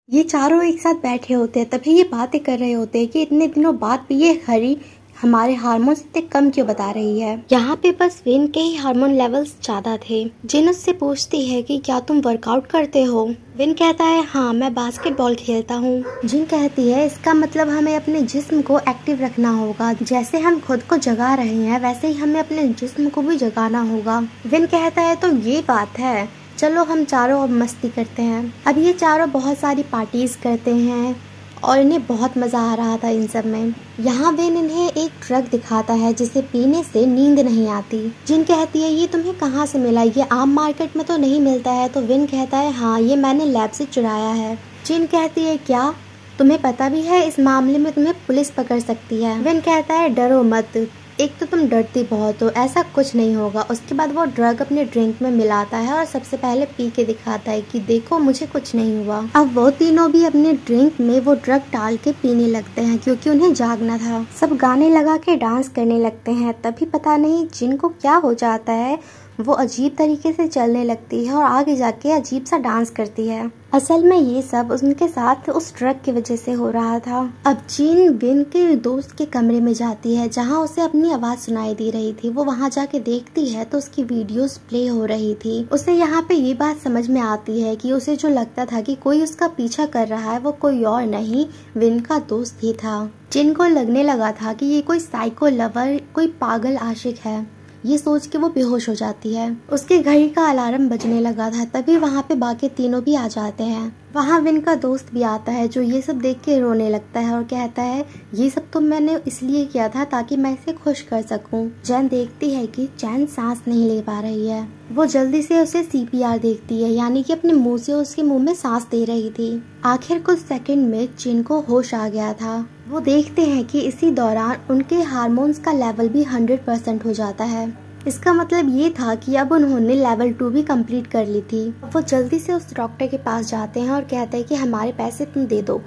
ये चारों एक साथ बैठे होते हैं, तभी ये बातें कर रहे होते हैं कि इतने दिनों बाद भी ये हरी हमारे हार्मोन्स इतने कम क्यों बता रही है। यहाँ पे बस विन के ही हार्मोन लेवल्स ज्यादा थे। जिन उससे पूछती है कि क्या तुम वर्कआउट करते हो। विन कहता है हाँ, मैं बास्केटबॉल खेलता हूँ। जिन कहती है इसका मतलब हमें अपने जिस्म को एक्टिव रखना होगा, जैसे हम खुद को जगा रहे हैं वैसे ही हमें अपने जिस्म को भी जगाना होगा। विन कहता है तो ये बात है, चलो हम चारों अब मस्ती करते हैं। अब ये चारों बहुत सारी पार्टीज करते हैं और इन्हें बहुत मजा आ रहा था इन सब में। यहाँ विन इन्हें एक ड्रग दिखाता है जिसे पीने से नींद नहीं आती। जिन कहती है ये तुम्हें कहाँ से मिला, ये आम मार्केट में तो नहीं मिलता है। तो विन कहता है हाँ, ये मैंने लैब से चुराया है। जिन कहती है क्या तुम्हें पता भी है इस मामले में तुम्हें पुलिस पकड़ सकती है। विन कहता है डरो मत, एक तो तुम डरती बहुत हो, ऐसा कुछ नहीं होगा। उसके बाद वो ड्रग अपने ड्रिंक में मिलाता है और सबसे पहले पी के दिखाता है कि देखो मुझे कुछ नहीं हुआ। अब वो तीनों भी अपने ड्रिंक में वो ड्रग डाल के पीने लगते हैं क्योंकि उन्हें जागना था। सब गाने लगा के डांस करने लगते हैं। तभी पता नहीं जिनको क्या हो जाता है, वो अजीब तरीके से चलने लगती है और आगे जाके अजीब सा डांस करती है। असल में ये सब उनके साथ उस ड्रग की वजह से हो रहा था। अब जीन विन के दोस्त के कमरे में जाती है जहां उसे अपनी आवाज सुनाई दे रही थी। वो वहां जाके देखती है तो उसकी वीडियोस प्ले हो रही थी। उसे यहाँ पे ये बात समझ में आती है कि उसे जो लगता था कि कोई उसका पीछा कर रहा है वो कोई और नहीं, विन का दोस्त ही था। जिनको लगने लगा था कि ये कोई साइको लवर, कोई पागल आशिक है। ये सोच के वो बेहोश हो जाती है। उसके घड़ी का अलार्म बजने लगा था। तभी वहाँ पे बाकी तीनों भी आ जाते हैं। वहाँ विन का दोस्त भी आता है जो ये सब देख के रोने लगता है और कहता है ये सब तो मैंने इसलिए किया था ताकि मैं इसे खुश कर सकूं। जैन देखती है कि चैन सांस नहीं ले पा रही है। वो जल्दी से उसे CPR देखती है, यानी कि अपने मुंह से उसके मुंह में सांस दे रही थी। आखिर कुछ सेकंड में जिन को होश आ गया था। वो देखते हैं कि इसी दौरान उनके हार्मोन्स का लेवल भी 100% हो जाता है। इसका मतलब ये था कि अब उन्होंने लेवल 2 भी कंप्लीट कर ली थी। वो जल्दी से उस डॉक्टर के पास जाते हैं और कहते हैं कि हमारे पैसे तुम दे दो।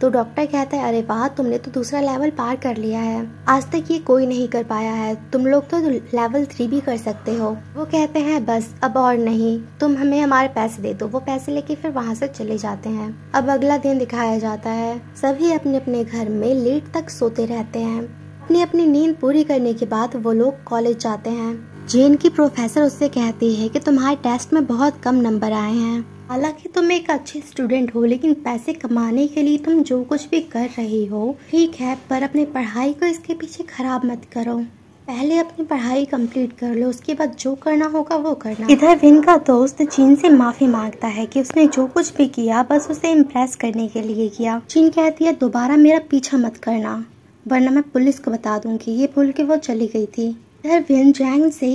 तो डॉक्टर कहता है अरे वाह, तुमने तो दूसरा लेवल पार कर लिया है, आज तक ये कोई नहीं कर पाया है, तुम लोग तो लेवल 3 भी कर सकते हो। वो कहते हैं बस अब और नहीं, तुम हमें हमारे पैसे दे दो। वो पैसे लेके फिर वहाँ से चले जाते हैं। अब अगला दिन दिखाया जाता है। सभी अपने अपने घर में लेट तक सोते रहते हैं। अपनी नींद पूरी करने के बाद वो लोग कॉलेज जाते हैं। जेन की प्रोफेसर उससे कहती है कि तुम्हारे टेस्ट में बहुत कम नंबर आए हैं। हालांकि तुम एक अच्छे स्टूडेंट हो, लेकिन पैसे कमाने के लिए तुम जो कुछ भी कर रही हो ठीक है, पर अपनी पढ़ाई को इसके पीछे खराब मत करो। पहले अपनी पढ़ाई कंप्लीट कर लो, उसके बाद जो करना होगा वो करना। इधर विन का दोस्त जीन से माफी मांगता है कि उसने जो कुछ भी किया बस उसे इम्प्रेस करने के लिए किया। जीन कहती है दोबारा मेरा पीछा मत करना वरना मैं पुलिस को बता दूंगी। ये बोल के वो चली गई थी। इधर विन जैंग से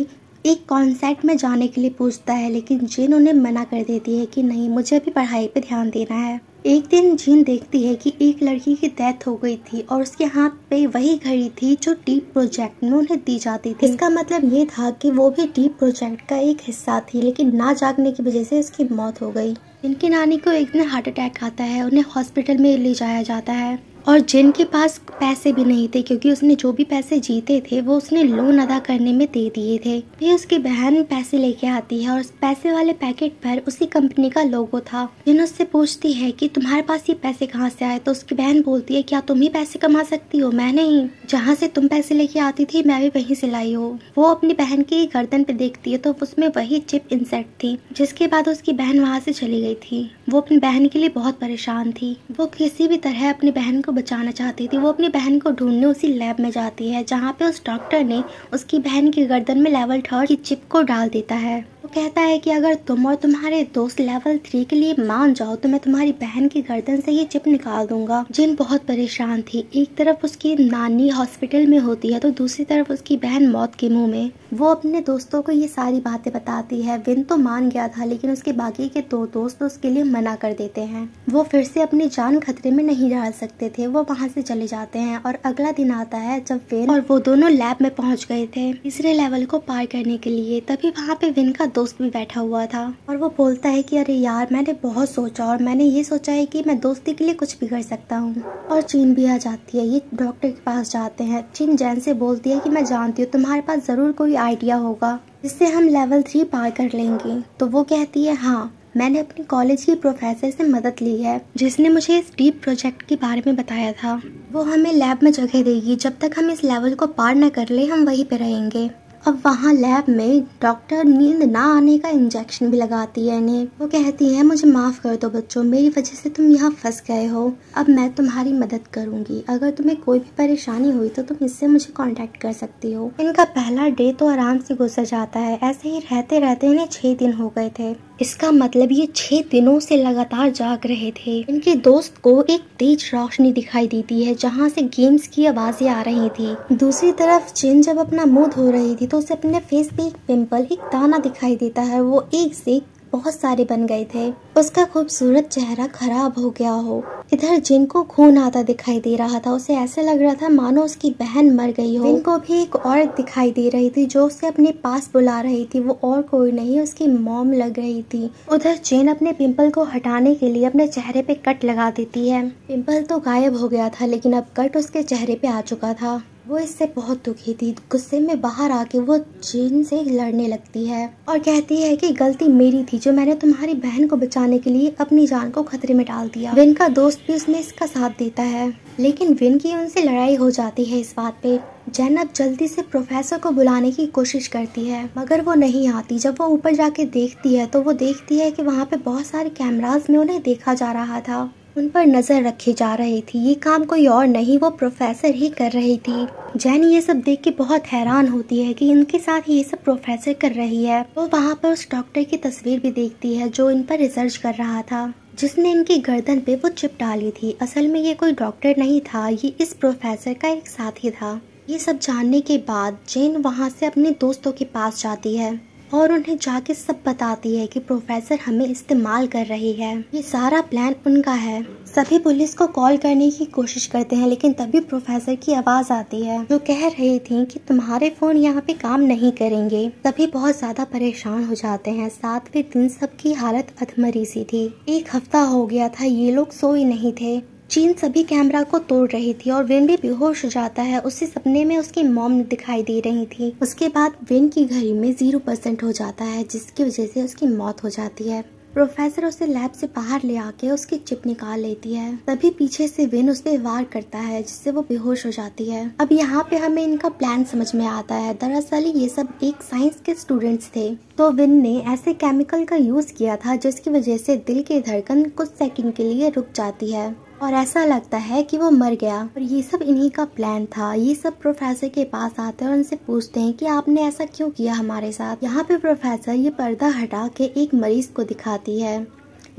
एक कॉन्सर्ट में जाने के लिए पूछता है, लेकिन जिन उन्हें मना कर देती है कि नहीं, मुझे अभी पढ़ाई पे ध्यान देना है। एक दिन जिन देखती है कि एक लड़की की डेथ हो गई थी और उसके हाथ पे वही घड़ी थी जो डीप प्रोजेक्ट में उन्हें दी जाती थी। इसका मतलब ये था कि वो भी डीप प्रोजेक्ट का एक हिस्सा थी, लेकिन ना जागने की वजह से उसकी मौत हो गई। इनकी नानी को एक दिन हार्ट अटैक आता है, उन्हें हॉस्पिटल में ले जाया जाता है और जिन के पास पैसे भी नहीं थे क्योंकि उसने जो भी पैसे जीते थे वो उसने लोन अदा करने में दे दिए थे। फिर उसकी बहन पैसे लेके आती है और उस पैसे वाले पैकेट पर उसी कंपनी का लोगो था। जिन उससे पूछती है कि तुम्हारे पास ये पैसे कहाँ से आए, तो उसकी बहन बोलती है क्या तुम ही पैसे कमा सकती हो, मैं नहीं, जहाँ से तुम पैसे लेके आती थी मैं भी वहीं से लाई हूँ। वो अपनी बहन की गर्दन पे देखती है तो उसमें वही चिप इंसेट थी। जिसके बाद उसकी बहन वहाँ से चली गई थी। वो अपनी बहन के लिए बहुत परेशान थी। वो किसी भी तरह अपनी बहन को बचाना चाहती थी। वो अपनी बहन को ढूंढने उसी लैब में जाती है जहाँ पे उस डॉक्टर ने उसकी बहन की गर्दन में लेवल 3 की चिप को डाल देता है। वो कहता है कि अगर तुम और तुम्हारे दोस्त लेवल 3 के लिए मान जाओ तो मैं तुम्हारी बहन की गर्दन से ये चिप निकाल दूंगा। जिन बहुत परेशान थी। एक तरफ उसकी नानी हॉस्पिटल में होती है तो दूसरी तरफ उसकी बहन मौत के मुंह में। वो अपने दोस्तों को ये सारी बातें बताती है। विन तो मान गया था, लेकिन उसके बाकी के 2 दोस्त उसके लिए मना कर देते हैं। वो फिर से अपनी जान खतरे में नहीं डाल सकते थे। वो वहाँ से चले जाते हैं और अगला दिन आता है जब विन और वो दोनों लैब में पहुँच गए थे तीसरे लेवल को पार करने के लिए। तभी वहाँ पे विन का दोस्त भी बैठा हुआ था और वो बोलता है कि अरे यार, मैंने बहुत सोचा और मैंने ये सोचा है कि मैं दोस्ती के लिए कुछ भी कर सकता हूँ। और चीन भी आ जाती है। ये डॉक्टर के पास जाते हैं। चीन जैन से बोलती है कि मैं जानती हूँ तुम्हारे पास जरूर कोई आइडिया होगा जिससे हम लेवल 3 पार कर लेंगे। तो वो कहती है हाँ, मैंने अपनी कॉलेज की प्रोफेसर से मदद ली है जिसने मुझे इस डीप प्रोजेक्ट के बारे में बताया था। वो हमें लैब में जगह देगी, जब तक हम इस लेवल को पार न कर ले हम वहीं पे रहेंगे। अब वहाँ लैब में डॉक्टर नींद ना आने का इंजेक्शन भी लगाती है इन्हें। वो कहती है मुझे माफ कर दो बच्चों, मेरी वजह से तुम यहाँ फंस गए हो। अब मैं तुम्हारी मदद करूंगी, अगर तुम्हें कोई भी परेशानी हुई तो तुम इससे मुझे कांटेक्ट कर सकती हो। इनका पहला डे तो आराम से गुजर जाता है। ऐसे ही रहते रहते इन्हें 6 दिन हो गए थे। इसका मतलब ये 6 दिनों से लगातार जाग रहे थे। इनके दोस्त को एक तेज रोशनी दिखाई देती है जहाँ से गेम्स की आवाजें आ रही थी। दूसरी तरफ जिन जब अपना मुंह धो रही थी तो उसे अपने फेस पे एक पिंपल, एक दाना दिखाई देता है। वो एक से बहुत सारे बन गए थे। उसका खूबसूरत चेहरा खराब हो गया हो। इधर जिन को खून आता दिखाई दे रहा था। उसे ऐसे लग रहा था मानो उसकी बहन मर गई हो। इनको भी एक औरत दिखाई दे रही थी जो उसे अपने पास बुला रही थी। वो और कोई नहीं, उसकी मॉम लग रही थी। उधर जिन अपने पिंपल को हटाने के लिए अपने चेहरे पे कट लगा देती है। पिंपल तो गायब हो गया था लेकिन अब कट उसके चेहरे पे आ चुका था। वो इससे बहुत दुखी थी। गुस्से में बाहर आके वो जिन से लड़ने लगती है और कहती है कि गलती मेरी थी जो मैंने तुम्हारी बहन को बचाने के लिए अपनी जान को खतरे में डाल दिया। विन का दोस्त भी उसमें इसका साथ देता है लेकिन विन की उनसे लड़ाई हो जाती है इस बात पे। जेन अब जल्दी से प्रोफेसर को बुलाने की कोशिश करती है मगर वो नहीं आती। जब वो ऊपर जाके देखती है तो वो देखती है कि वहाँ पे बहुत सारे कैमरास में उन्हें देखा जा रहा था, उन पर नजर रखी जा रही थी। ये काम कोई और नहीं, वो प्रोफेसर ही कर रही थी। जेन ये सब देख के बहुत हैरान होती है कि इनके साथ ये सब प्रोफेसर कर रही है। वो वहाँ पर उस डॉक्टर की तस्वीर भी देखती है जो इन पर रिसर्च कर रहा था, जिसने इनकी गर्दन पे वो चिप डाली थी। असल में ये कोई डॉक्टर नहीं था, ये इस प्रोफेसर का एक साथी था। ये सब जानने के बाद जेन वहाँ से अपने दोस्तों के पास जाती है और उन्हें जाके सब बताती है कि प्रोफेसर हमें इस्तेमाल कर रही है। ये सारा प्लान उनका है। सभी पुलिस को कॉल करने की कोशिश करते हैं लेकिन तभी प्रोफेसर की आवाज आती है जो कह रही थी कि तुम्हारे फोन यहाँ पे काम नहीं करेंगे। सभी बहुत ज्यादा परेशान हो जाते हैं। 7वें दिन सबकी हालत अधमरी सी थी। 1 हफ्ता हो गया था, ये लोग सोए नहीं थे। चीन सभी कैमरा को तोड़ रही थी और विन भी बेहोश हो जाता है। उसे सपने में उसकी मॉम दिखाई दे रही थी। उसके बाद विन की घड़ी में 0% हो जाता है जिसकी वजह से उसकी मौत हो जाती है। प्रोफेसर उसे लैब से बाहर ले आके उसकी चिप निकाल लेती है। तभी पीछे से विन उस पे वार करता है जिससे वो बेहोश हो जाती है। अब यहाँ पे हमें इनका प्लान समझ में आता है। दरअसल ये सब एक साइंस के स्टूडेंट्स थे। तो विन ने ऐसे केमिकल का यूज किया था जिसकी वजह से दिल की धड़कन कुछ सेकंड के लिए रुक जाती है और ऐसा लगता है कि वो मर गया। और ये सब इन्हीं का प्लान था। ये सब प्रोफेसर के पास आते हैं और उनसे पूछते हैं कि आपने ऐसा क्यों किया हमारे साथ। यहाँ पे प्रोफेसर ये पर्दा हटा के एक मरीज को दिखाती है।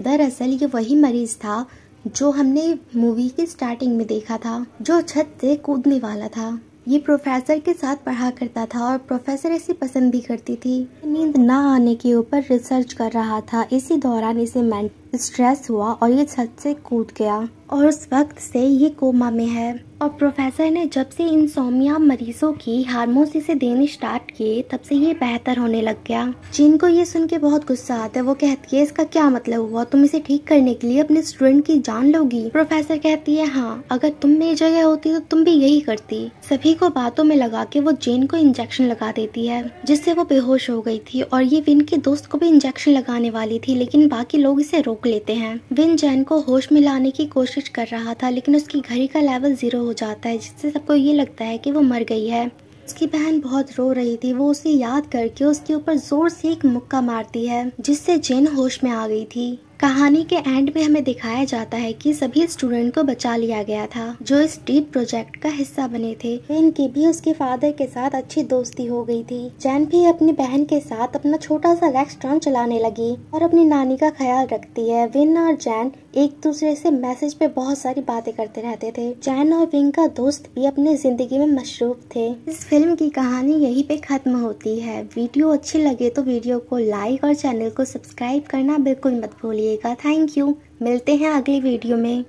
दरअसल ये वही मरीज था जो हमने मूवी की स्टार्टिंग में देखा था, जो छत से कूदने वाला था। ये प्रोफेसर के साथ पढ़ा करता था और प्रोफेसर इसे पसंद भी करती थी। नींद ना आने के ऊपर रिसर्च कर रहा था। इसी दौरान इसे स्ट्रेस हुआ और ये छत से कूद गया और उस वक्त से ये कोमा में है। और प्रोफेसर ने जब से इंसोम्निया मरीजों की हार्मोन्स इसे देने स्टार्ट किए तब से ये बेहतर होने लग गया। जिन को ये सुन के बहुत गुस्सा आता है। वो कहती है इसका क्या मतलब हुआ, तुम इसे ठीक करने के लिए अपने स्टूडेंट की जान लोगी। प्रोफेसर कहती है हाँ, अगर तुम मेरी जगह होती तो तुम भी यही करती। सभी को बातों में लगा के वो जेन को इंजेक्शन लगा देती है जिससे वो बेहोश हो गई थी। और ये विन के दोस्त को भी इंजेक्शन लगाने वाली थी लेकिन बाकी लोग इसे रोक लेते हैं। विन जेन को होश में लाने की कोशिश कर रहा था लेकिन उसकी घड़ी का लेवल 0 हो जाता है जिससे सबको ये लगता है कि वो मर गई है। उसकी बहन बहुत रो रही थी। वो उसे याद करके उसके ऊपर जोर से एक मुक्का मारती है जिससे जेन होश में आ गई थी। कहानी के एंड में हमें दिखाया जाता है कि सभी स्टूडेंट को बचा लिया गया था जो इस डीप प्रोजेक्ट का हिस्सा बने थे। विन की भी उसके फादर के साथ अच्छी दोस्ती हो गई थी। जैन भी अपनी बहन के साथ अपना छोटा सा रेस्टोरेंट चलाने लगी और अपनी नानी का ख्याल रखती है। विन और जैन एक दूसरे से मैसेज पे बहुत सारी बातें करते रहते थे। जैन और विन का दोस्त भी अपनी जिंदगी में मशरूफ थे। इस फिल्म की कहानी यहीं पे खत्म होती है। वीडियो अच्छी लगे तो वीडियो को लाइक और चैनल को सब्सक्राइब करना बिल्कुल मत भूलिएगा। Thank you. मिलते हैं अगली वीडियो में।